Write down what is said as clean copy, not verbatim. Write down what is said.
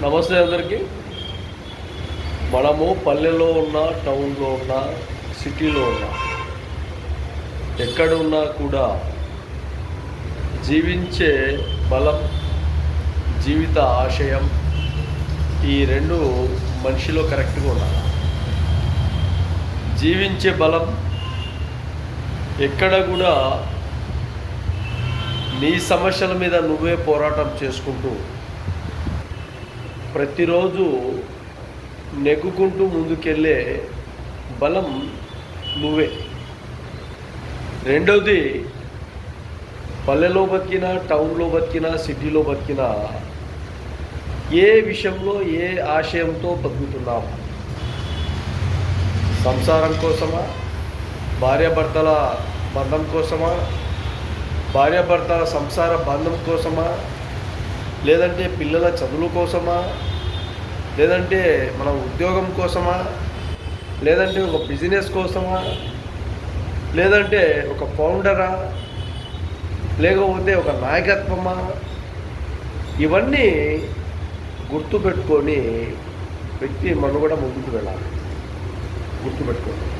నమస్తే అందరికీ. మనము పల్లెలో ఉన్న, టౌన్లో ఉన్న, సిటీలో ఉన్న, ఎక్కడ ఉన్నా కూడా జీవించే బలం, జీవిత ఆశయం ఈ రెండు మనిషిలో కరెక్ట్గా ఉండాలి. జీవించే బలం ఎక్కడ కూడా నీ సమస్యల మీద నువ్వే పోరాటం చేసుకుంటూ ప్రతిరోజు నెగ్గుకుంటూ ముందుకెళ్ళే బలం నువ్వే. రెండవది, పల్లెలో బతికినా, టౌన్లో బతికినా, సిటీలో బతికినా ఏ విషయంలో ఏ ఆశయంతో బతుకుతున్నాం? సంసారం కోసమా? భార్యాభర్తల బంధం కోసమా? భార్యాభర్తల సంసార బంధం కోసమా? లేదంటే పిల్లల చదువుల కోసమా? లేదంటే మన ఉద్యోగం కోసమా? లేదంటే ఒక బిజినెస్ కోసమా? లేదంటే ఒక ఫౌండరా? లేకపోతే ఒక నాయకత్వమా? ఇవన్నీ గుర్తుపెట్టుకొని వ్యక్తి మనుగడ ముందుకు వెళ్ళాలి. గుర్తుపెట్టుకోండి.